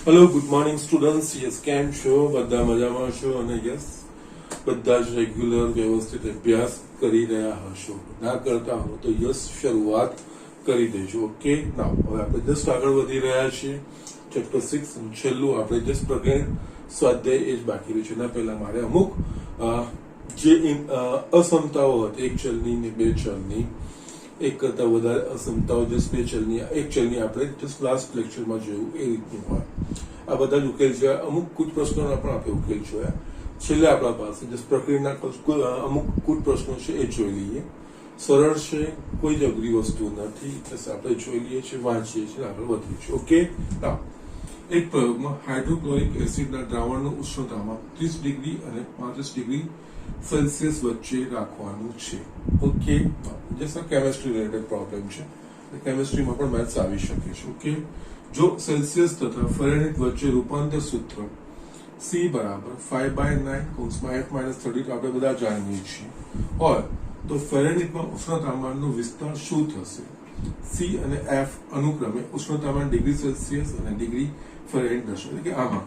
Hello good morning students. Yes, કેમ છો? બધા મજામાં છો? અને યસ, બધા જ રેગ્યુલર વ્યવસ્થિત અભ્યાસ કરી રહ્યા હશો. ના કરતા હો તો યસ, શરૂઆત કરી દેજો. ઓકે, નાવ હવે આપણે જસ્ટ આગળ વધી રહ્યા છીએ. ચેપ્ટર 6 છેલ્લું આપણે જસ્ટ પ્રકરણ સ્વાધ્યાય એ જ બાકી રહ્યું છે. એના પહેલા મારે અમુક જે અસમતાઓ હતી એક ચલની ને બે ચલની, એક કરતા વધારે અસમતાઓ જસ્ટ બે ચલની, એક ચલની આપણે જસ્ટ લાસ્ટ લેક્ચરમાં જોયું એ રીતનું હોય. આ બધા જ ઉકેલ છે. અમુક કુછ પ્રશ્નોના પણ આપણે ઉકેલ જોયા. છેલ્લે આપણા પાસે જસ્ટ પ્રક્રિયાના અમુક કુછ પ્રશ્નો છે એ જોઈ લઈએ. સરળ છે, કોઈ જ અઘરી વસ્તુ નથી. આપણે જોઈ લઈએ છીએ, વાંચીએ છીએ, આગળ વધીએ છીએ. ઓકે, એક પ્રયોગમાં હાઇડ્રોક્લોરિક એસિડના દ્રાવણનું ઉષ્ણતામાન 30 ડિગ્રી અને 35 ડિગ્રી સેલ્સિયસ વચ્ચે રાખવાનું છે. Okay, just chemistry related problem છે. કેમેસ્ટ્રીમાં પણ મેથ્સ આવી શકે છે. ઓકે, જો સેલ્સિયસ તથા ફેરનહીટ વચ્ચે રૂપાંતર સૂત્ર C બરાબર 5/9 F-32 આપણે બધા જાણીએ છીએ હોય તો ફેરનહીટમાં ઉષ્ણતામાનનો વિસ્તાર શું થશે? C અને F અનુક્રમે ઉષ્ણતામાન ડિગ્રી સેલ્સિયસ અને ડિગ્રી ફેરનહીટ દર્શાવે. એટલે કે આમાં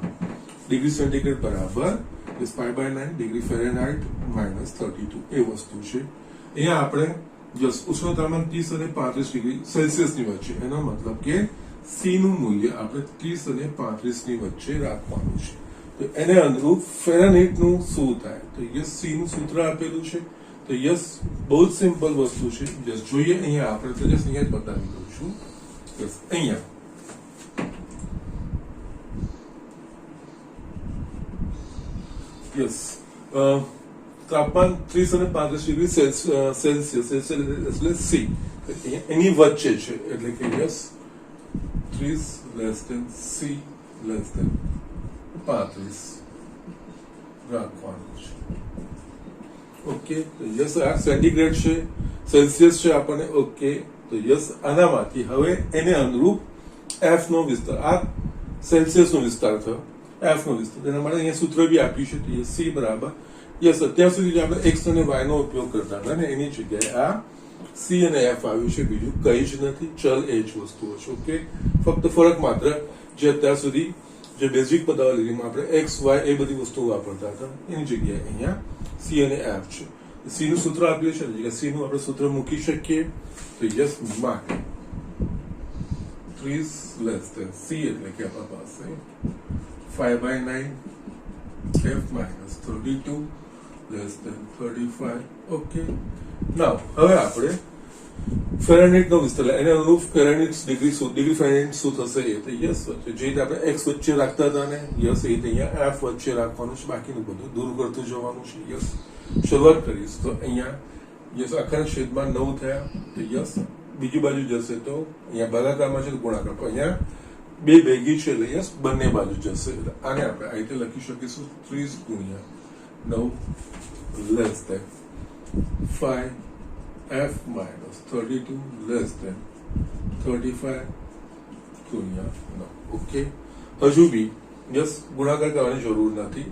ડિગ્રી સેન્ટીગ્રેડ બરાબર 5/9 ડિગ્રી ફેરનહાઇટ -32 એ વસ્તુ છે. અહીંયા આપણે ઉષ્ણતામાન 30 અને 35 ડિગ્રી સેલ્સિયસની વચ્ચે, એનો મતલબ કે C નું મૂલ્ય આપણે 30 અને 35 ની વચ્ચે રાખવાનું છે. તો એને અનુરૂપ ફેરનહીટ નું શું થાય? તો યસ, C નું સૂત્ર આપેલું છે. તો યસ, બહુ જ સિમ્પલ વસ્તુ છે. જસ્ટ જોઈએ અહીંયા આપણે તો જસ્ટ અહીંયા જ બતાવી દઉં છું. યસ, અહીંયા યસ તાપમાન 30 અને 35 ડિગ્રી સેલ્સિયસ એટલે C એની વચ્ચે છે. એટલે કે yes, 30 less than C less than 35 રાખવાનું છે. ઓકે, તો યસ, આ સેન્ટીગ્રેડ છે, સેલ્સિયસ છે આપણને. ઓકે, તો યસ, આનામાંથી હવે એને અનુરૂપ F નો વિસ્તાર, આ સેલ્સિયસ નો વિસ્તાર થયો, F નો વિસ્તાર, એના માટે અહીંયા સૂત્ર બી આપ્યું છે. તો C બરાબર યસ, અત્યાર સુધી આપણે x અને y નો ઉપયોગ કરતા હતા ને, એની જગ્યાએ આ C અને F આવ્યું છે. બીજું કઈ જ નથી, ચલ એ જ વસ્તુઓ છે. ઓકે, ફક્ત ફરક માત્ર જે અત્યાર સુધી જે બેઝિક પદાવલીમાં આપણે x y એ બધી વસ્તુઓ વાપરતા હતા એની જગ્યાએ અહીંયા C અને F છે. C નું સૂત્ર આપ્યું છે, એટલે C નું આપણે સૂત્ર મૂકી શકીએ. તો યસ, માટે 30 લેસ ધેન C એટલે કે આપણા પાસે 5/9 F-32 લેસ ધેન 35. ઓકે, નાવ હવે આપણે ફેરનહીટ નો વિસ્તાર, એને અનુરૂપ ફેરનહીટ ડિગ્રી ફેરનહીટ શું થશે? એ તો યસ, જે રીતે આપણે x વચ્ચે રાખતા હતા ને, યસ, એ અહીંયા F વચ્ચે રાખવાનું છે. બાકીનું બધું દૂર કરતું જવાનું છે. યસ, શરૂઆત કરીશ તો અહીંયા યસ, આખા છેદમાં 9 થયા. તો યસ, બીજી બાજુ જશે તો અહીંયા ભાગાકારમાં છે તો ગુણાકાર, તો અહીંયા બે ભેગી છે એટલે યસ, બંને બાજુ જશે. એટલે આને આપણે આ રીતે લખી શકીશું 30 ગુણ્યા 9 less than 5 F-32 less than 35 ગુણ્યા 9. ઓકે, હજુ બી યસ, ગુણાકાર કરવાની જરૂર નથી.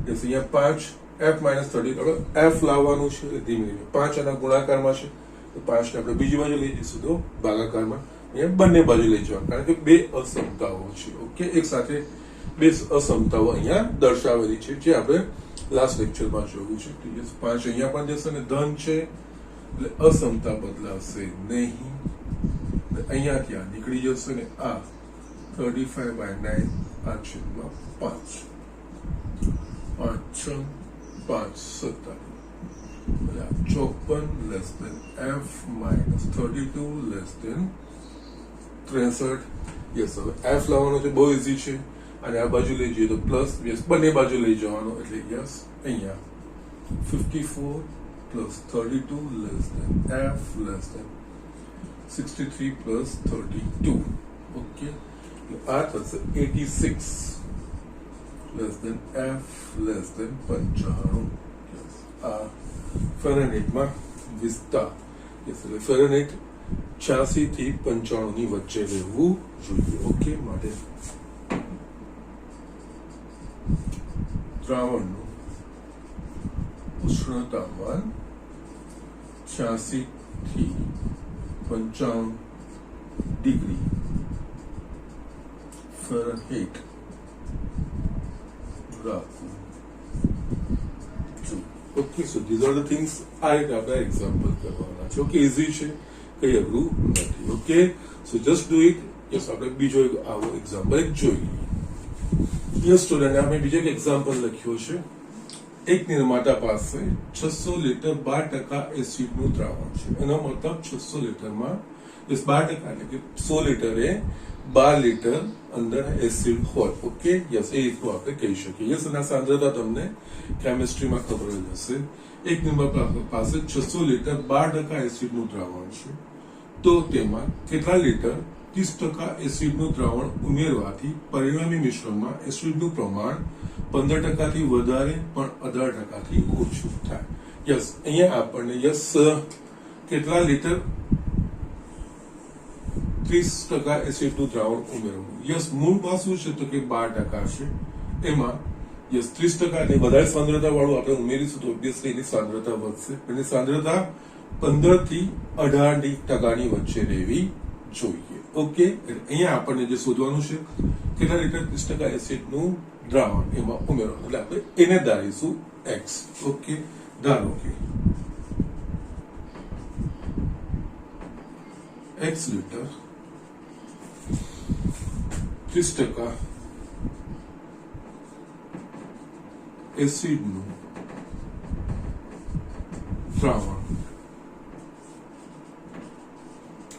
યસ, અહીંયા 5 F-32 F લાવવાનું છે. ધીમે ધીમે 5 આના ગુણાકારમાં છે તો 5 ને આપણે બીજી બાજુ લઈ જઈશું તો ભાગાકારમાં અહીંયા બંને બાજુ લઈ જવા, કારણ કે બે અસમતાઓ છે. ઓકે, એક સાથે બે અસમતાઓ અહીંયા દર્શાવેલી છે જે આપણે લાસ્ટ લેક્ચરમાં જોયું છે. 5 અહીંયા પણ જશે ને ધન છે એટલે અસમતા બદલાશે નહીં. અહીંયા ત્યાં નીકળી જશે ને આ 35/9 આ છેદમાં 5 5 6 5 57 54 less than F-32 less than 63. Yes, હવે F લાવવાનો છે, બહુ ઇઝી છે. અને આ બાજુ લઈ જઈએ તો પ્લસ, યસ, બંને બાજુ લઈ જવાનો એટલે યસ, અહીંયા 54 plus 32 less than F less than 63 plus 32. Okay, આ થશે 86 less than F less than 95. આ ફેરનહીટમાં વિસ્તાર, યસ, એટલે ફેરનહીટ 86 થી 95 ની વચ્ચે રહેવું જોઈએ. ઓકે, માટે દ્રાવણનું ઉષ્ણતામાન 86 થી 95 ડિગ્રી ફેરનહીટ રાખવું જોઈએ. Okay, so these are the things આ રીતે આપણે એક્ઝામ્પલ કરવાના છે. ઓકે, ઇઝી છે, કઈ અઘરું નથી. Okay, so just do it. Yes, આપણે બીજો એક આવો એક્ઝામ્પલ એક જોઈએ. યસ સ્ટુડન્ટ, આપણે બીજો એક એક્ઝામ્પલ લખ્યો છે. એક નિર્માતા પાસે 600 લીટર 12% એસિડનું દ્રાવણ છે. એનો મતલબ 600 લીટરમાં 12% એટલે કે 100 લીટરે 12 લીટર અંદર એસિડ હોય. ઓકે, યસ, એ રીતનું આપણે કહી શકીએ. યસ, અને સાંદ્રતા તમને કેમિસ્ટ્રીમાં ખબર જ હશે. એક નિર્માતા પાસે 600 લીટર 12% એસિડનું દ્રાવણ છે. તો તેમાં કેટલા લીટર 30% એસિડનું દ્રાવણ ઉમેરવાથી પરિણામી મિશ્રણમાં એસિડનું પ્રમાણ 15% થી વધારે પણ 18% થી ઓછું થાય. યસ, અહીંયા આપણને યસ કેટલા લીટર 30% એસિડનું દ્રાવણ ઉમેરવું. યસ, મૂળમાં શું છે તો કે 12% છે. એમાં યસ 30% એટલે વધારે સાંદ્રતા વાળું આપણે ઉમેરીશું તો ઓબ્વિયસલી એની સાંદ્રતા વધશે. એની સાંદ્રતા 15 થી 18% ની વચ્ચે રહેવી જોઈએ. ઓકે, અહીંયા આપણને જે શોધવાનું છે કેટલા લીટર 30% એસિડનું દ્રાવણ એમાં ઉમેરવાનું, એટલે આપણે એને ધારીશું x. ઓકે, ધારો કે x લીટર 30% એસિડનું દ્રાવણ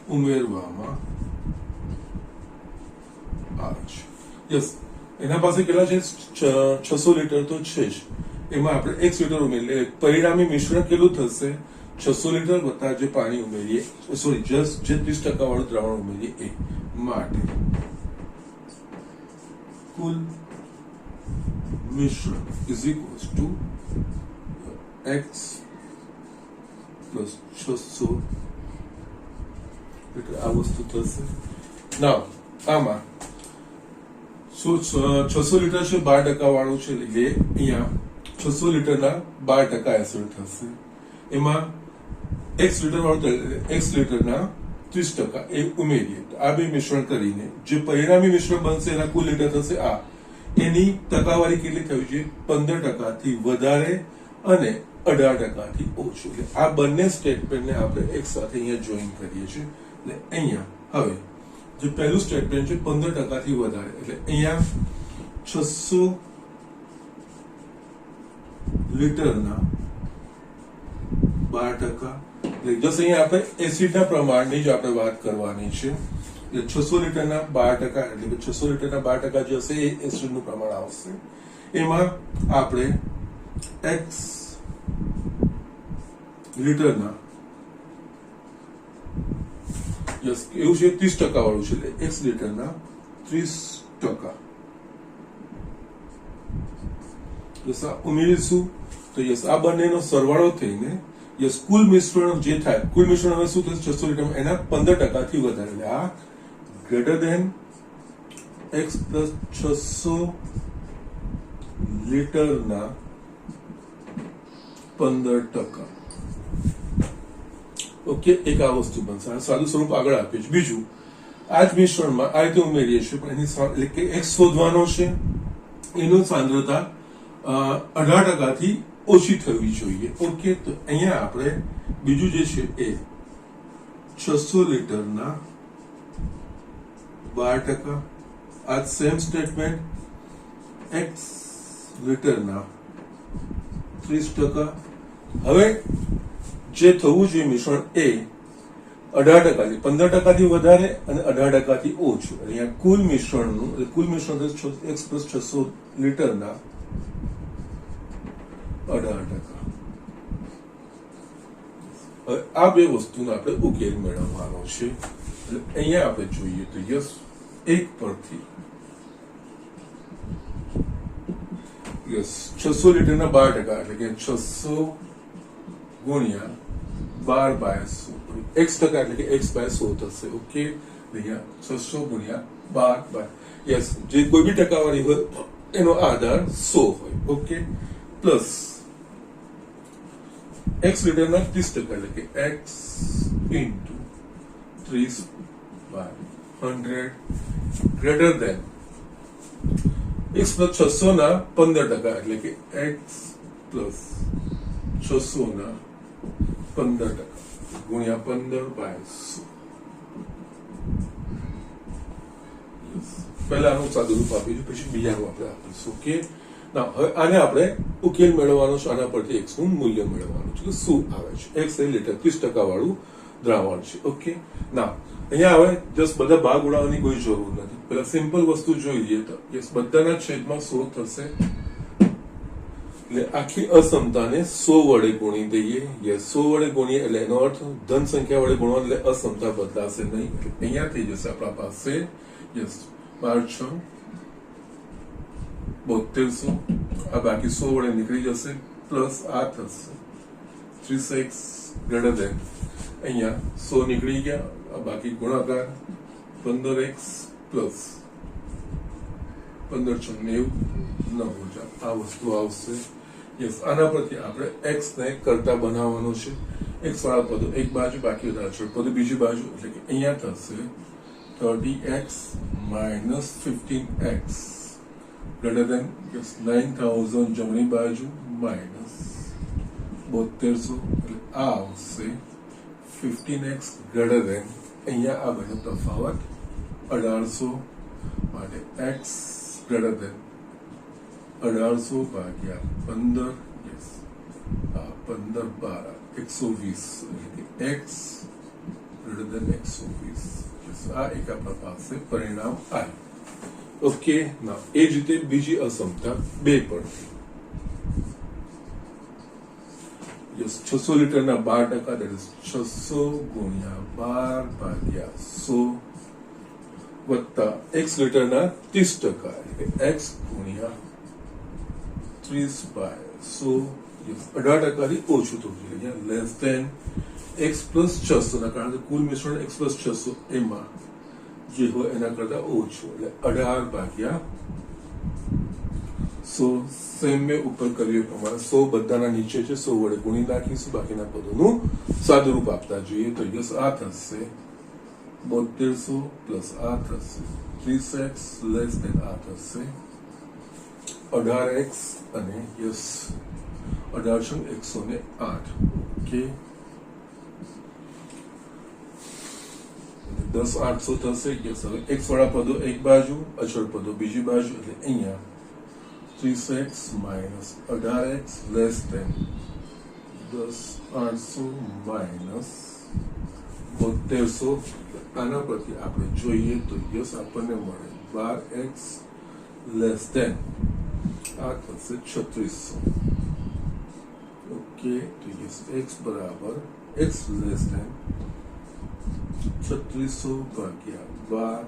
ઉમેરવામાં આવે છે. યસ, એના પાસે કેટલા છે 600 લીટર તો છે જ. એમાં આપણે 1 લીટર ઉમેરીએ, પરિણામી મિશ્રણ કેટલું થશે 600 લીટર વત્તા જે પાણી ઉમેરીએ, સોરી જસ્ટ જે 30% વાળું દ્રાવણ ઉમેરીએ એ માટે કુલ મિશ્રણ is equals to x plus 600 litre. આ વસ્તુ થશે. નાવ આમાં 600 લીટર છે 12% વાળું છે, એટલે અહીંયા 600 લીટરના 12% એસિડ થશે. એમાં x લીટર વાળું x લીટરના 30% એ ઉમેરીએ. આ બે મિશ્રણ કરીને જે પરિણામી મિશ્રણ બનશે એના કુલ લીટર થશે આ. એની ટકાવારી કેટલી થવી જોઈએ 15% થી વધારે અને 18% થી ઓછું. એટલે આ બંને સ્ટેટમેન્ટને આપણે એક સાથે અહીંયા જોઈન કરીએ છીએ. એટલે અહીંયા હવે જે પહેલું સ્ટેટમેન્ટ છે 15% થી વધારે, એટલે અહીંયા 600 લીટરના 12%, એટલે જસ્ટ અહીંયા આપણે એસિડના પ્રમાણની જ આપણે વાત કરવાની છે. એટલે 600 લીટરના 12%, એટલે કે 600 લીટરના 12% જે હશે એ એસિડનું પ્રમાણ આવશે. એમાં આપણે x લીટરના યસ એવું છે 30% વાળું છે, એટલે x લીટરના 30% યસ ઉમેરીશું. તો યસ આ બંનેનો સરવાળો થઈને યસ કુલ મિશ્રણ જે થાય, કુલ મિશ્રણ હવે શું થશે 600 લીટરમાં એના 15% થી વધારે, એટલે આ greater than x plus 600 લીટરના 15%. Okay, એક આ વસ્તુ બનશે. સાદું સ્વરૂપ આગળ આપ્યું છે. બીજું આ જ મિશ્રણમાં આ રીતે ઉમેરીએ છીએ, પણ એની એટલે કે x શોધવાનો છે, એનું સાંદ્રતા 18% થી ઓછી થવી જોઈએ. ઓકે, તો અહીંયા આપણે બીજું જે છે એ 600 લીટરના 12%, આ સેમ સ્ટેટમેન્ટ x લીટરના 30%. હવે જે થવું જોઈએ મિશ્રણ એ 18% થી 15% થી વધારે અને 18% થી ઓછું. અહીંયા કુલ મિશ્રણનું કુલ મિશ્રણ x પ્લસ 600 લીટરના 18%. હવે આ બે વસ્તુનો આપણે ઉકેલ મેળવવાનો છે. એટલે અહીંયા આપણે જોઈએ તો યસ એક પરથી યસ 600 લીટરના 12%, એટલે કે 600 ગુણ્યા 12/100, x% એટલે કે x/100 થશે. ઓકે, અહીંયા 600 ગુણ્યા 12 યસ જે કોઈ બી ટકાવારી હોય એનો આધાર 100 હોય. ઓકે, પ્લસ x લીટરના 30%, એટલે કે x into 30/100 greater than x plus 600 ના 15%, એટલે કે x પ્લસ 600 ના 15% ગુણ્યા 15/100. પહેલા આનું સાદું રૂપ આપીશું, પછી બીજાનું આપણે આપીશું. ઓકે, ના હવે આને આપણે ઉકેલ મેળવવાનો છે, આના પરથી x નું મૂલ્ય મેળવવાનું છે કે શું આવે છે. x એ લીટર 30% વાળું દ્રાવણ છે. ઓકે, ના અહીંયા હવે જસ્ટ બધા ભાગ ઉડાવવાની કોઈ જરૂર નથી. પેલા સિમ્પલ વસ્તુ જોઈ લઈએ તો યસ, બધાના છેદમાં 100 થશે, એટલે આખી અસમતાને 100 વડે ગુણી દઈએ. યસ, 100 વડે ગુણીએ એટલે એનો અર્થ ધન સંખ્યા વડે ગુણવા, એટલે અસમતા બદલાશે નહીં. અહીંયા થઈ જશે આપણા પાસે યસ 12×6 7200, આ બાકી 100 વડે નીકળી જશે, પ્લસ આ થશે 3x ગ્રેટર દેન, અહીંયા 100 નીકળી ગયા, આ બાકી ગુણાકાર 15x પ્લસ 15×6 આ વસ્તુ આવશે. યસ, આના પરથી આપણે x ને કરતા બનાવવાનો છે. x વાળા પદો એક બાજુ, બાકી બધા અચળ પદો બીજી બાજુ, એટલે કે અહીંયા થશે 30x minus 15x greater than 9000 જમણી બાજુ minus 7200, એટલે આ આવશે 15x greater than, અહીંયા આ બંને તફાવત 1800 માટે x greater than 1800 ભાગ્યા 15, યસ આ 15 12 120, એટલે કે x greater than 120. આ એક આપણા પાસે પરિણામ આવ્યું. ઓકે, ના એ જ રીતે બીજી અસમતા 2 પરથી યસ 600 લીટરના 12%, that is 600 ગુણ્યા 12 ભાગ્યા 100 વત્તા x લીટરના 30%, એટલે x ગુણ્યા 30/100. યસ 18% થી ઓછું થવું જોઈએ, લેસ ધેન x પ્લસ 600 ના, કારણ કે કુલ મિશ્રણ x પ્લસ 600 એમાં જે હોય એના કરતા ઓછું, એટલે 18/100. સેમ મેં ઉપર કર્યું પ્રમાણે 100 બધાના નીચે છે, 100 વડે ગુણી નાખીશું, બાકીના પદોનું સાદું રૂપ આપતા જોઈએ. તો યસ આ થશે 7200 પ્લસ આ થશે 30x લેસ ધેન આ થશે 18x અને યસ 18×108. ઓકે, 10/800 થશે. યસ, હવે x વાળા પદો એક બાજુ, અચળ પદો બીજી બાજુ, એટલે અહીંયા 30x minus 18x less than 10/800 minus 7200. આના પરથી આપણે જોઈએ તો યસ આપણને મળે 12x લેસ ધેન આ થશે 3600. ઓકે, તો યસ x બરાબર x લેસ ધેન 3600 ભાગ્યા 12,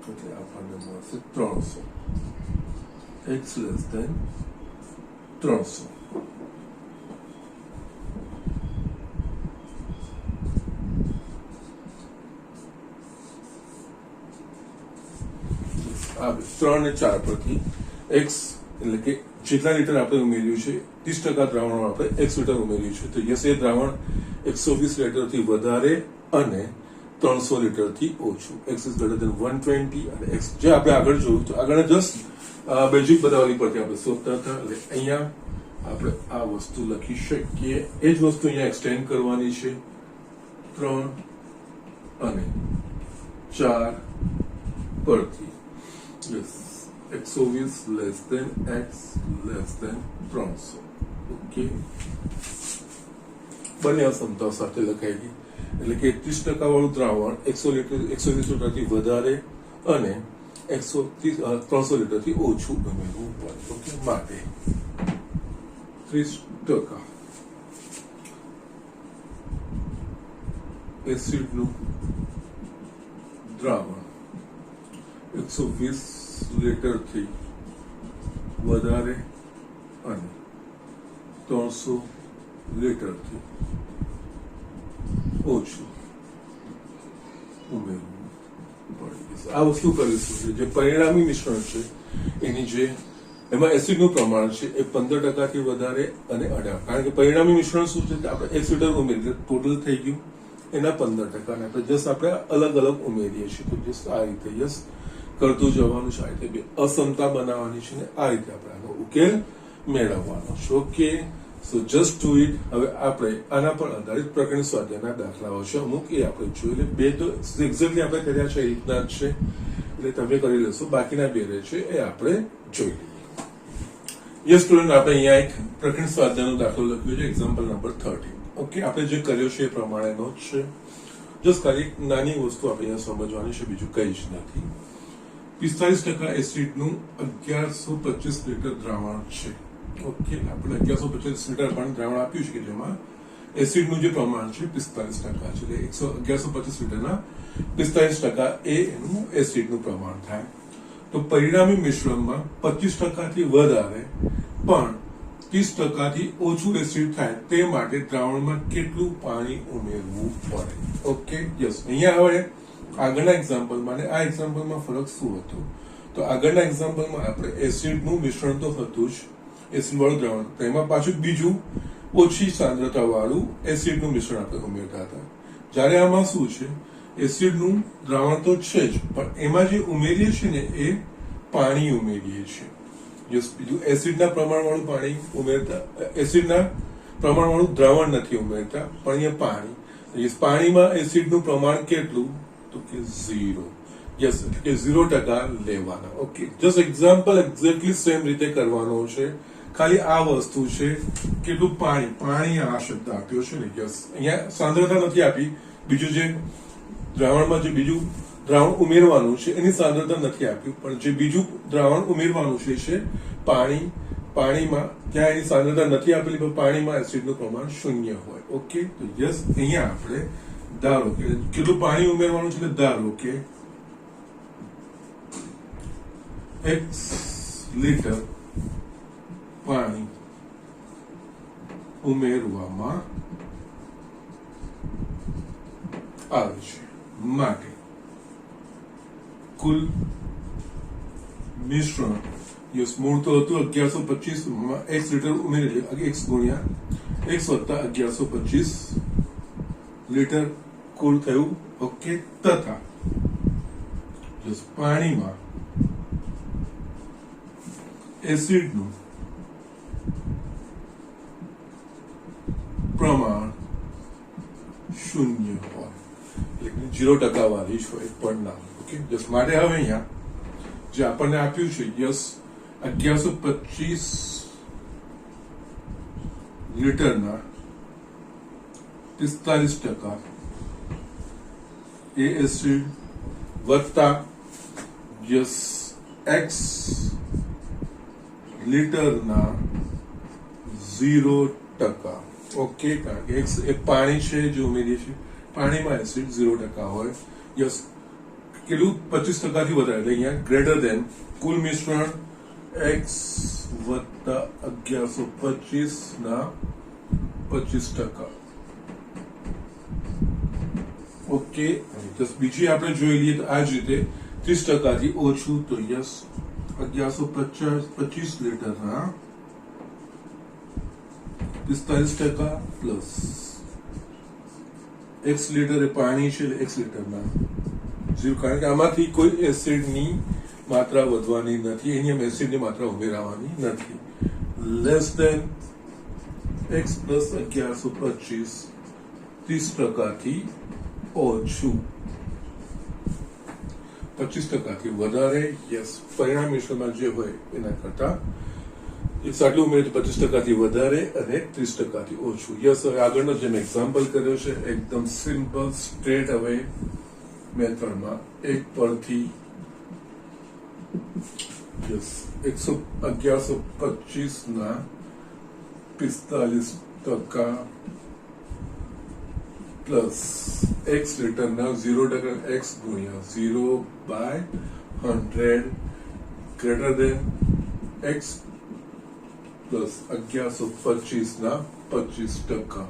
એટલે આપણને મળશે 300. x less than 300. આ 3 અને 4 પરથી x એટલે કે જેટલા લીટર આપણે ઉમેર્યું છે 30% દ્રાવણ આપણે x લીટર ઉમેર્યું છે, તો યસ એ દ્રાવણ 120 લીટરથી વધારે અને 300 લીટરથી ઓછું. x ઇઝ ગ્રેટર ધેન 120, અને x જે આપણે આગળ જોયું તો આગળ જસ્ટ બેઝિક બતાવવાની પરથી આપણે શોધતા હતા, એટલે અહીંયા આપણે આ વસ્તુ લખી શકીએ. એ જ વસ્તુ અહીંયા એક્સટેન્ડ કરવાની છે 3 અને 4 પરથી. Yes 120 less than x less than 300. Okay, બંને અસમતાઓ સાથે લખાઈ ગઈ, એટલે કે 30% વાળું દ્રાવણ 120 લીટરથી વધારે અને 300 લીટરથી ઓછું ઉમેરવું પડે. ઓકે, માટે 30% એસિડનું દ્રાવણ 120 લીટરથી વધારે અને 300 લીટરથી ઓછું ઉમેરવું પડે. આ વસ્તુ કરીશું, જે પરિણામી મિશ્રણ છે એની જે એમાં એસિડનું પ્રમાણ છે એ 15% થી વધારે અને 18, કારણ કે પરિણામી મિશ્રણ શું છે કે આપણે 1 લીટર ઉમેરીએ ટોટલ થઈ ગયું એના 15%, અને આપણે જસ્ટ આપણે અલગ અલગ ઉમેરીએ છીએ. તો જસ્ટ આ રીતે યસ કરતું જવાનું છે. આ રીતે બે અસમતા બનાવવાની છે ને આ રીતે આપણે આનો ઉકેલ મેળવવાનો છે. Okay, so just do it. હવે આપણે આના પર આધારિત પ્રકરણ સ્વાધ્યાયના દાખલાઓ છે અમુક, એ આપણે જોઈ લે. બે તો એક્ઝેક્ટલી આપણે કર્યા છે એ રીતના જ છે, એટલે તમે કરી લેશો. બાકીના બે રહે છે એ આપણે જોઈ લઈએ. યસ સ્ટુડન્ટ, આપણે અહીંયા એક પ્રકરણ સ્વાધ્યાયનો દાખલો લખ્યો છે, એક્ઝામ્પલ નંબર 13. ઓકે, આપણે જે કર્યો છે એ પ્રમાણેનો જ છે. જસ્ટ ખાલી એક નાની વસ્તુ આપણે અહીંયા સમજવાની છે, બીજું કઈ જ નથી. 45% એસિડનું 1125 લીટર દ્રાવણ છે. ઓકે, આપણે 1125 લીટર પાણી દ્રાવણ આપ્યું છે કે જેમાં એસિડનું જે પ્રમાણ છે 45% છે, એટલે 1125 લીટરના 45% એ એનું એસિડનું પ્રમાણ થાય. તો પરિણામી મિશ્રણમાં 25% થી વધારે પણ 30% થી ઓછું એસિડ થાય તે માટે દ્રાવણમાં કેટલું પાણી ઉમેરવું પડે. Okay, yes. અહીંયા હવે આગળના એક્ઝામ્પલમાં અને આ એક્ઝામ્પલમાં ફરક શું હતો? તો આગળના એક્ઝામ્પલમાં આપણે એસિડનું મિશ્રણ તો હતું જ, એસિડ વાળું દ્રાવણ, તેમાં પાછું બીજું ઓછી સાંદ્રતા વાળું એસિડનું મિશ્રણ આપણે ઉમેરતા હતા. જ્યારે આમાં શું છે, એસિડનું દ્રાવણ તો છે જ, પણ એમાં જે ઉમેરીએ છીએ ને એ પાણી ઉમેરીએ છીએ. યસ, બીજું એસિડના પ્રમાણવાળું પાણી ઉમેરતા, એસિડના પ્રમાણવાળું દ્રાવણ નથી ઉમેરતા, પણ અહીંયા પાણી. પાણીમાં એસિડનું પ્રમાણ કેટલું? તો કે 0. યસ, એટલે કે 0% લેવાના. Okay, just example exactly same રીતે કરવાનો છે, ખાલી આ વસ્તુ છે કેટલું પાણી, પાણી આ શબ્દ આપ્યો છે ને. યસ, અહીંયા સાંદ્રતા નથી આપી, બીજું જે દ્રાવણમાં જે બીજું દ્રાવણ ઉમેરવાનું છે એની સાંદ્રતા નથી આપ્યું, પણ જે બીજું દ્રાવણ ઉમેરવાનું છે પાણી. પાણીમાં ત્યાં એની સાંદ્રતા નથી આપેલી, પણ પાણીમાં એસિડનું પ્રમાણ 0 હોય. ઓકે, તો યસ, અહીંયા આપણે ધારો કે કેટલું પાણી ઉમેરવાનું છે, ધારો કે x લીટર પાણી ઉમેરવામાં આવે છે માટે કુલ મિશ્રણ, યસ, મૂળ તો હતું 1125 માં x લીટર ઉમેરી, x ગુણ્યા x વત્તા 1125 લીટર કુલ થયું. ઓકે, તથા યસ પાણીમાં એસિડનું પ્રમાણ 0 હોય, એટલે 0% વાળી જ હોય, પણ ના. ઓકે, જસ્ટ માટે હવે અહીંયા જે આપણને આપ્યું છે, યસ, 1125 લીટરના 45% એ એસિડ વત્તા યસ x લીટરના 0%. ઓકે, કારણ કે x એ પાણી છે જે ઉમેરીએ છીએ, પાણીમાં એસિડ 0% હોય. યસ, કેટલું? 25% થી વધારે, એટલે અહીંયા ગ્રેટર ધેન કુલ મિશ્રણ x વત્તા 1125 ના 25%. ઓકે, બીજી આપણે જોઈ લઈએ તો આ જ રીતે 30% થી ઓછું, તો યસ 1125 લીટરના 45% પ્લસ x લીટર એ પાણી છે, એટલે x લીટરના 0, કારણ કે આમાંથી કોઈ એસિડની માત્રા વધવાની નથી, એની એસિડની માત્રા ઉમેરવાની નથી. લેસ ધેન x પ્લસ 1125 30% થી ઓછું, 25% થી વધારે. યસ, પરિણામ મિશ્રણમાં જે હોય એના કરતા આટલું ઉમેરે 25% થી વધારે અને 30% થી ઓછું. યસ, હવે આગળનો જે મેં એક્ઝામ્પલ કર્યો છે એકદમ સિમ્પલ સ્ટ્રેટ અવે મેથડમાં, એક પરથી યસ 1125 ના 45% પ્લસ x લીટરના 0% x ગુણ્યા 0/100 ગ્રેટર દેન x પ્લસ 1125 ના 25%.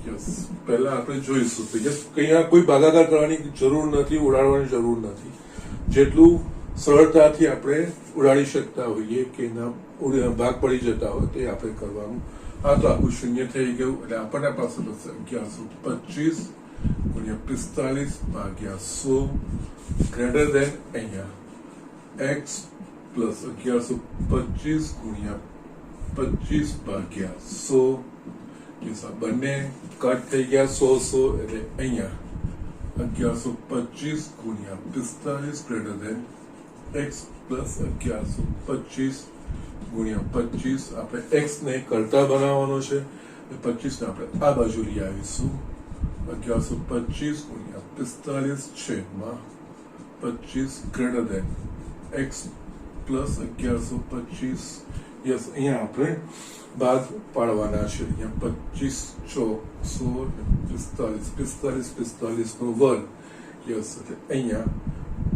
યસ, પહેલા આપણે જોઈશું તો યસ, અહીંયા કોઈ ભાગાકાર કરવાની જરૂર નથી, ઉડાડવાની જરૂર નથી. જેટલું સરળતાથી આપણે ઉડાડી શકતા હોઈએ કે એના ભાગ પડી જતા હોય તે આપણે કરવાનું. આ તો આખું 0 થઈ ગયું, એટલે આપણને પાસે બસ 1125 ગુણ્યા 45/100 ગ્રેટર દેન અહીંયા x પ્લસ 1125 ગુણ્યા 25/100 બંને કટ થઈ ગયા 100 એટલે અહીંયા 1125 ગુણ્યા 45 ગ્રેટર દેન x પ્લસ 1125 ગુણ્યા 25 આપણે x ને કરતા બનાવવાનો છે 25 ને આપણે આ બાજુ લઈ આવીશું 1125 ગુણ્યા 45 છેદમાં 25 greater than x plus 1125 yes અહીંયા આપણે બાદ પાડવાના છે અહીંયા 25 45 નો વર્ગ યસ એટલે અહીંયા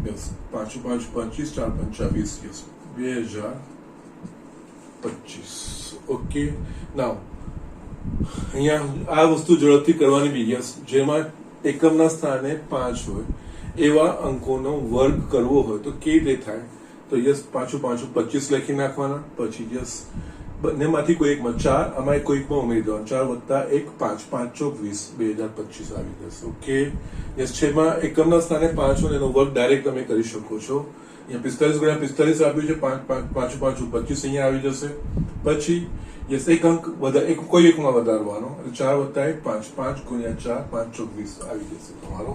યસ 5 5 25 4 25 યસ 2025 ઓકે નાઉ અહીંયા આ વસ્તુ ઝડપથી કરવાની બી યસ જેમાં એકમના સ્થાને 5 હોય એવા અંકોનો વર્ગ કરવો હોય તો કેવી રીતે થાય તો યસ 5 5 25 લખી નાખવાના પછી યસ બંનેમાંથી કોઈ એકમાં 4 આમાં કોઈ એકમાં ઉમેરી દેવાનું 4 + 1 5 5 × 20 2025 આવી જશે ઓકે યસ છેદમાં એકમના સ્થાને 5 હોય એનો વર્ગ ડાયરેક્ટ તમે કરી શકો છો અહીંયા 45 × 45 આપ્યું છે 5 5 25 અહીંયા આવી જશે પછી યસ એક અંક એક કોઈ એકમાં વધારવાનો એટલે 4 + 1 5 5 × 4 5 × 20 આવી જશે તમારો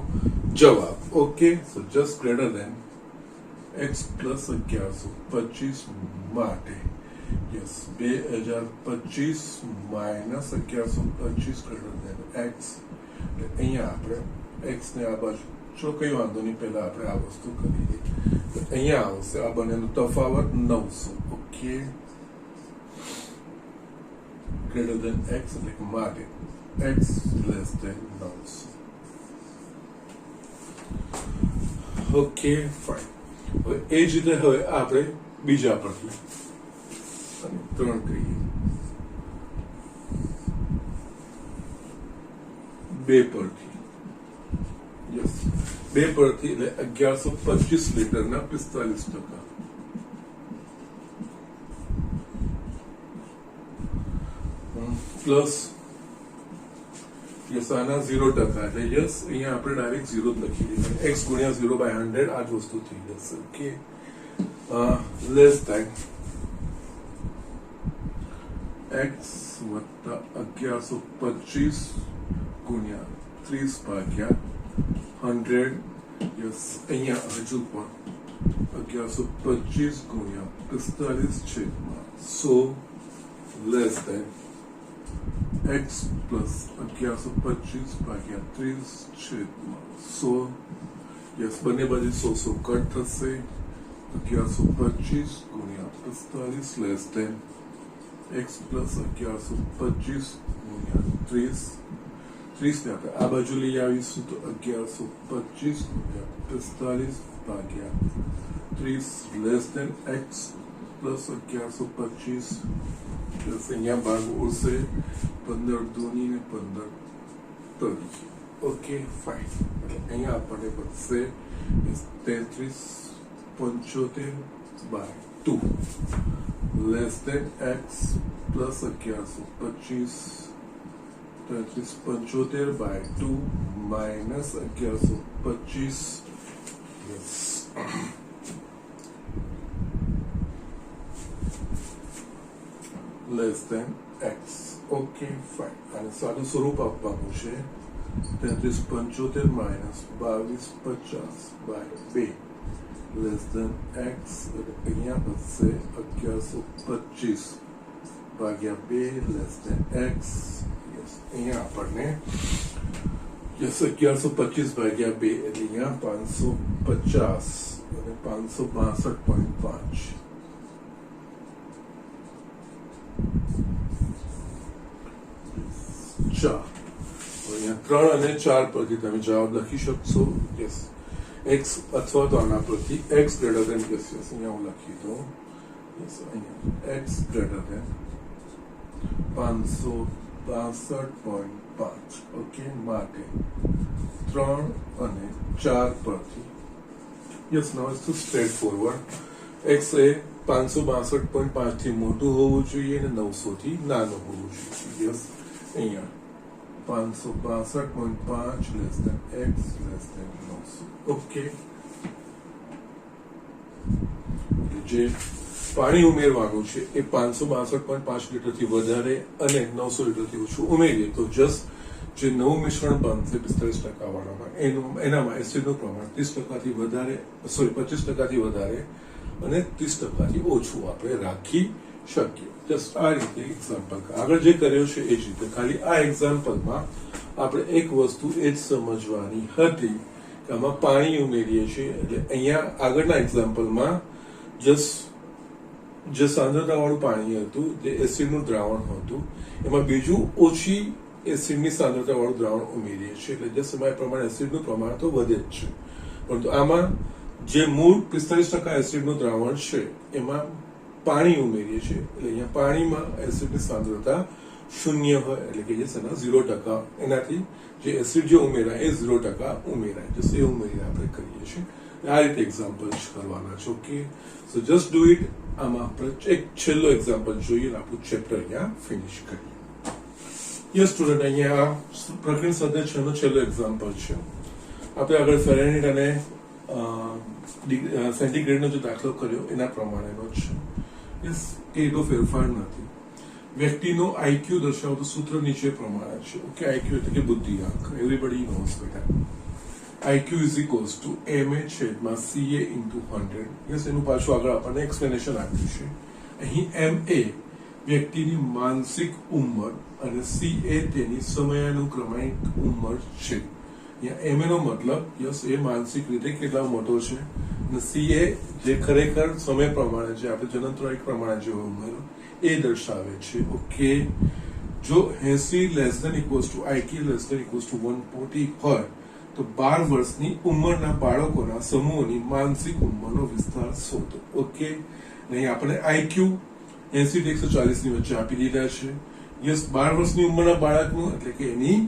જવાબ okay so just greater than x plus 1125 માટે yes 2025 minus 1125 greater than x અહીંયા આપણે x ને આ બાજુ જો કઈ વાંધો નહીં પહેલા આપણે આ વસ્તુ કરીએ અહીંયા આવશે આ બંનેનો તફાવત 900 ઓકે greater than x એટલે માટે x less than 900 okay fine હવે એ જ રીતે હવે આપણે બીજા પરથી 3 કરીએ 2 પરથી યસ 2 પરથી એટલે 1125 લીટરના 45% પ્લસ યસ આના 0% એટલે યસ અહીંયા આપણે ડાયરેક્ટ 0 જ લખી દઈએ x ગુણ્યા 0/100 આ જ વસ્તુ થઈ જશે ઓકે લેસ ધેન x વત્તા 1125 ગુણ્યા 30/100 યસ અહીંયા હજુ પણ 1125 ગુણ્યા 45 છેદમાં 100 લેસ ધેન x પ્લસ 1125/30 છેદમાં 100 યસ બંને બાજુ 100 કટ થશે 1125 ગુણ્યા 45 લેસ ધેન x પ્લસ 1125 ગુણ્યા 30 30 ને આપણે આ બાજુ લઈ આવીશું તો 1125 ગુણ્યા 45/30 લેસ ધેન x પ્લસ 1125 અહીંયા ભાગ ઉડશે 15 દૂની ને 15 તરી ઓકે ફાઇન એટલે અહીંયા આપણને બનશે 33/75/2 લેસ than x plus 1125 33/75/2 minus 1125 yes less than x okay fine અને સાદું સ્વરૂપ આપવાનું છે 33/75 માઇનસ 22/50/2 less than x અહીંયા બનશે 1125/2 less than x yes અહીંયા આપણને yes 1125/2 એટલે અહીંયા 550 અને 562.5 અહીંયા 3 અને 4 પરથી તમે જવાબ લખી શકશો યસ x અથવા તો આના પરથી x greater than yes yes અહીંયા હું લખી દઉં યસ અહીંયા x ગ્રેટર ધેન 562.5 ઓકે માટે 3 અને 4 પરથી yes now it's too straightforward x એ 562.5 થી મોટું હોવું જોઈએ અને 900 થી નાનું હોવું જોઈએ યસ અહીંયા 562.5 less than x less than 900. Okay, જે પાણી ઉમેરવાનું છે એ 562.5 લીટરથી વધારે અને 900 લીટરથી ઓછું ઉમેરીએ તો જસ્ટ જે નવું મિશ્રણ બનશે 45% વાળામાં એનામાં એસિડનું પ્રમાણ 30%થી વધારે 25%થી વધારે અને 30%થી ઓછું આપણે રાખી શકીએ. જસ્ટ આ રીતે એક્ઝામ્પલ આગળ જે કર્યો છે એ જ રીતે ખાલી આ એક્ઝામ્પલમાં આપણે એક વસ્તુ એ જ સમજવાની હતી કે આમાં પાણી ઉમેરીએ છીએ એટલે અહીંયા આગળના એક્ઝામ્પલમાં જસ્ટ જે સાંદ્રતા વાળું પાણી હતું તે એસિડનું દ્રાવણ હતું, એમાં બીજું ઓછી એસિડની સાંદ્રતા વાળું દ્રાવણ ઉમેરીએ છીએ એટલે જે સમય પ્રમાણે એસિડનું પ્રમાણ તો વધે જ છે, પરંતુ આમાં જે મૂળ 45% એસિડનું દ્રાવણ છે એમાં પાણી ઉમેરીએ છીએ એટલે અહીંયા પાણીમાં એસિડની સાંદ્રતા 0 હોય એટલે કે જે 0%, એનાથી જે એસિડ જે ઉમેરાય એ 0% ઉમેરાય, જસ્ટ એ ઉમેરીને આપણે કરીએ છીએ. આ રીતે એક્ઝામ્પલ કરવાના છે. Okay, so just do it. આમાં આપણે એક છેલ્લો એક્ઝામ્પલ જોઈએ અને આપણું ચેપ્ટર અહીંયા ફિનિશ કરીએ. યસ સ્ટુડન્ટ, અહીંયા પ્રકરણ સ્વાધ્યાય 6 નો છેલ્લો એક્ઝામ્પલ છે. આપણે આગળ ફેરનહીટ અને સેન્ટીગ્રેડનો જે દાખલો કર્યો એના પ્રમાણેનો છે. યસ, એનો ફેરફાર નથી. વ્યક્તિનો આઈક્યુ દર્શાવતું સૂત્ર નીચે પ્રમાણે છે. ઓકે, આઈક્યુ એટલે કે બુદ્ધિઆંક, એવરીબડી નોઝ બેટા. IQ is equals to MA છેદમાં CA into 100. યસ, એનું પાછું આગળ આપણને એક્સપ્લેનેશન આપ્યું છે. અહીં MA વ્યક્તિની માનસિક ઉંમર અને CA તેની સમયાનુક્રમિક ઉંમર છે. અહીંયા MA નો મતલબ યસ એ માનસિક રીતે કેટલા મોટો છે અને CA જે ખરેખર સમય પ્રમાણે છે, આપણે જનનત્રાયક પ્રમાણે જે ઉંમર એ દર્શાવે છે. ઓકે, જો 80 less than equals to IQ less than equals to 140 હોય તો 12 વર્ષની ઉંમરના બાળકોના સમૂહની માનસિક ઉંમરનો વિસ્તાર શોધો. ઓકે, અહીં આપણે આઈક્યુ 80 થી 140 ની વચ્ચે આપી દીધા છે. યસ, 12 વર્ષની ઉંમરના બાળકનું એટલે કે એની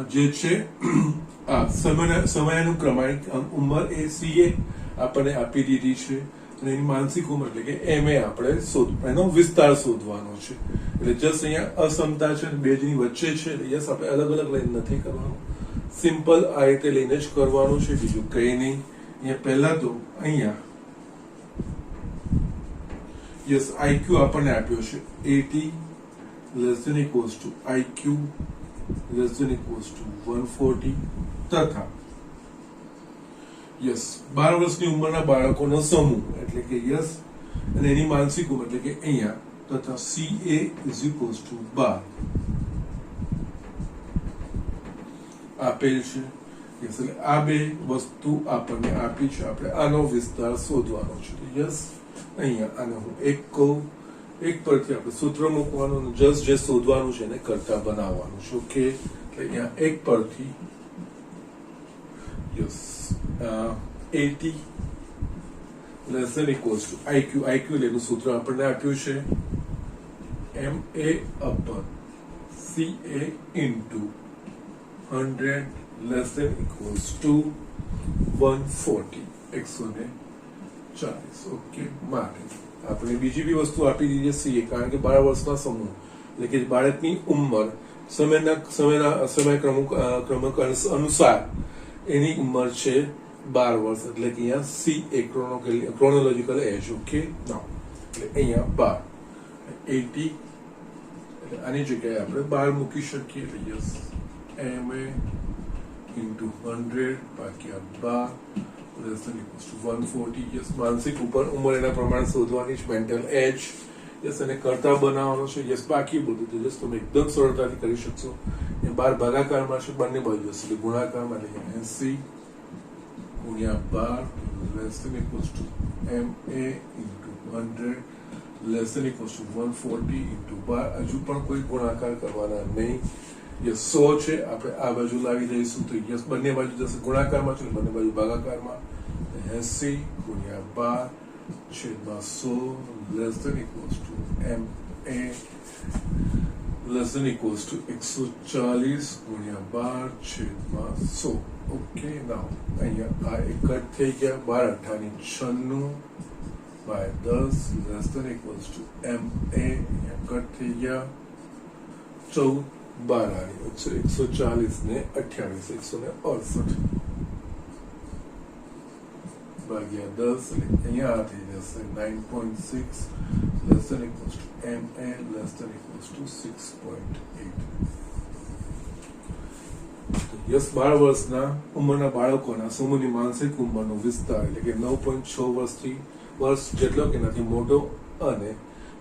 જે છે સમયાનુક્રમિક ઉંમર એ CA આપણને આપી દીધી છે અને એની માનસિક ઉંમર એટલે કે MA આપણે એનો વિસ્તાર શોધવાનો છે. એટલે જસ્ટ અહીંયા અસમતા છે બે ની વચ્ચે છે એટલે યસ આપણે અલગ અલગ લાઈન નથી કરવાનું, સિમ્પલ આ રીતે લઈને જ કરવાનું છે, બીજું કઈ નહીં. અહીંયા પહેલા તો અહીંયા યસ આઈક્યુ આપણને આપ્યો છે 80 less than equals to IQ less than equals to 140 તથા યસ 12 વર્ષની ઉંમરના બાળકોનો સમૂહ એટલે કે યસ અને એની માનસિક ઉંમર એટલે કે અહીંયા તથા CA ઇઝ ઇક્વલ્સ ટુ 12 આપેલ છે. એટલે આ બે વસ્તુ આપણને આપી છે, આપણે આનો વિસ્તાર શોધવાનો છે. યસ, અહીંયા આને હું એક કહું, એક પરથી આપણે સૂત્ર મૂકવાનું, જસ્ટ જે શોધવાનું છે એને કરતા બનાવવાનું છે. ઓકે, એટલે અહીંયા એક પરથી yes 80 less than equals to IQ, IQ એનું સૂત્ર આપણને આપ્યું છે MA upon CA into 100 less than equals to 140 140. Okay, માટે આપણે બીજી બી વસ્તુ આપી દીધી છે કારણ કે 12 વર્ષના સમૂહ એટલે કે બાળકની ઉંમર સમયક્રમક અનુસાર એની ઉંમર છે 12 વર્ષ એટલે કે અહીંયા CA ક્રોનોલોજીકલ એજ. ઓકે, નાઉ એટલે અહીંયા 12 80 એટલે આની જગ્યાએ આપણે 12 મૂકી શકીએ એટલે યસ MA into 100 ભાગ્યા 12 less than equals to 140. Yes, માનસિક ઉંમર એના પ્રમાણે શોધવાની છે, મેન્ટલ એજ. યસ, અને કરતા બનાવવાનો છે. યસ, બાકી બધું તો જસ્ટ તમે એકદમ સરળતાથી કરી શકશો. એ 12 ભાગાકારમાં છે, બંને બાજુ હશે એટલે ગુણાકારમાં એટલે 80 ગુણ્યા 12 less than equals to MA into 100 less than equals to 140 into 12. હજુ પણ કોઈ ગુણાકાર કરવાના નહીં. યસ, 100 છે, આપણે આ બાજુ લાવી દઈશું તો યસ બંને બાજુ જશે ગુણાકારમાં છે, બંને બાજુ ભાગાકારમાં 80 ગુણ્યા 12 છેદમાં 100 less than equals to MA less than equals to 140 ગુણ્યા 12 છેદમાં 100. ઓકે, નાઉ અહીંયા આ એક કટ થઈ ગયા, 12 98 by 10 less than equals to MA અહીંયા કટ થઈ ગયા, 14 12 આની વચ્ચે 140 ને 28 168 ભાગ્યા 10 એટલે અહીંયા આ થઈ જશે 9.6 less than equals to MA less than equals to 6.8. Yes 12 વર્ષના ઉંમરના બાળકોના સમૂહની માનસિક ઉંમરનો વિસ્તાર એટલે કે 9.6 વર્ષ જેટલો કે એનાથી મોટો અને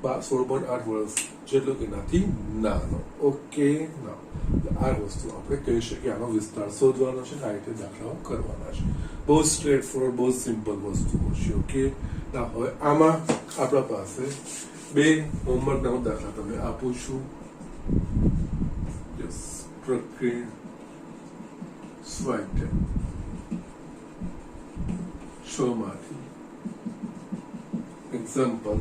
16.8 વર્ષ જેટલો કે એનાથી નાનો. ઓકે, આ વસ્તુ આપણે કહી શકીએ આનો વિસ્તાર શોધવાનો છે, આ રીતે દાખલાઓ કરવાના છે. બહુ સ્ટ્રેટ ફોરવર્ડ, બહુ સિમ્પલ વસ્તુઓ છે. ઓકે, ના હવે આમાં આપણા પાસે બે હોમવર્કના હું દાખલા તમને આપું છું. યસ, પ્રક્રિયા સ્વાધ્યાય 6 માંથી એક્ઝામ્પલ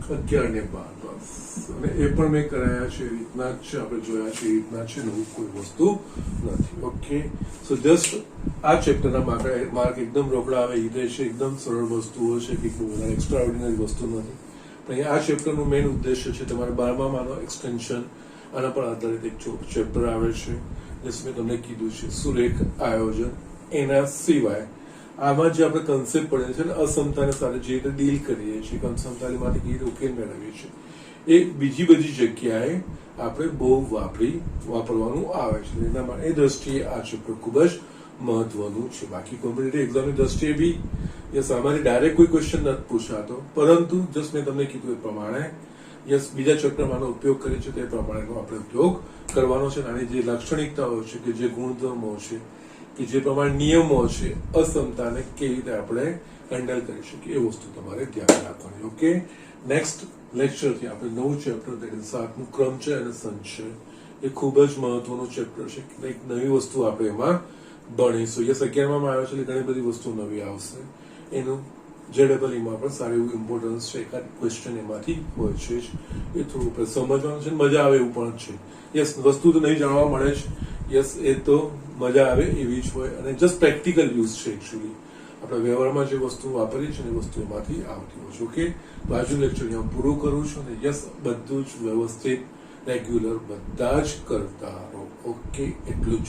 11 ને 12 બસ. અને એ પણ મેં કરાયા છે એ રીતના જ છે, આપણે જોયા છે એ રીતના છે, નવું કોઈ વસ્તુ નથી. ઓકે, સો જસ્ટ આ ચેપ્ટરના માર્ક એકદમ રોકડા આવે એ છે, એકદમ સરળ વસ્તુઓ છે, કે બહુ વધારે એક્સ્ટ્રા ઓર્ડિનરી વસ્તુ નથી. પણ અહીંયા આ ચેપ્ટરનું મેઇન ઉદ્દેશ્ય છે તમારે 12માનો એક્સટેન્શન આના પર આધારિત એક ચેપ્ટર આવે છે, જે મેં તમને કીધું છે સુરેખ આયોજન. એના સિવાય આમાં જે આપણે કન્સેપ્ટ પડે છે ને અસમતાને સાથે જે રીતે ડીલ કરીએ છીએ, અસમતામાંથી કેવી રીતે ઉકેલ મેળવીએ છીએ, એ બીજી બધી જગ્યાએ આપણે બહુ વાપરવાનું આવે છે. એના માટે એ દ્રષ્ટિએ આ ચેપ્ટર ખૂબ જ મહત્વનું છે. બાકી કોમ્પિટિટિવ એક્ઝામની દ્રષ્ટિએ બી યસ આમાંથી ડાયરેક્ટ કોઈ ક્વેશ્ચન નથી પૂછાતો, પરંતુ જસ્ટ મેં તમને કીધું એ પ્રમાણે યસ બીજા ચેપ્ટરમાંનો ઉપયોગ કરીએ છીએ તે પ્રમાણેનો આપણે ઉપયોગ કરવાનો છે. આની જે લાક્ષણિકતાઓ છે, કે જે ગુણધર્મો છે, કે જે પ્રમાણે નિયમો છે, અસમતાને કેવી રીતે આપણે હેન્ડલ કરી શકીએ એ વસ્તુ તમારે ધ્યાન રાખવાની. ઓકે, નેક્સ્ટ લેક્ચરથી આપણે નવું ચેપ્ટર દેટ ઇઝ 7મું ક્રમચય અને સંચય. એ ખૂબ જ મહત્વનું ચેપ્ટર છે. એક નવી વસ્તુ આપણે એમાં ભણીશું. યસ 11માં આવ્યો છે એટલે ઘણી બધી વસ્તુ નવી આવશે. એનું JEEમાં પણ સારું એવું ઇમ્પોર્ટન્સ છે. એકાદ ક્વેશ્ચન એમાંથી હોય છે જ, એ થોડું આપણે સમજવાનું છે, મજા આવે એવું પણ છે. યસ, વસ્તુ તો નહીં જાણવા મળે જ, યસ એ તો મજા આવે એવી જ હોય, અને જસ્ટ પ્રેક્ટિકલ યુઝ છે એકચ્યુઅલી. આપણે વ્યવહારમાં જે વસ્તુ વાપરીએ છીએ એ વસ્તુ એમાંથી આવતી હોય છે. ઓકે, બાજુ લેક્ચર અહીંયા પૂરું કરું છું, અને યસ બધું જ વ્યવસ્થિત રેગ્યુલર બધા જ કરતા રહો. ઓકે, એટલું જ.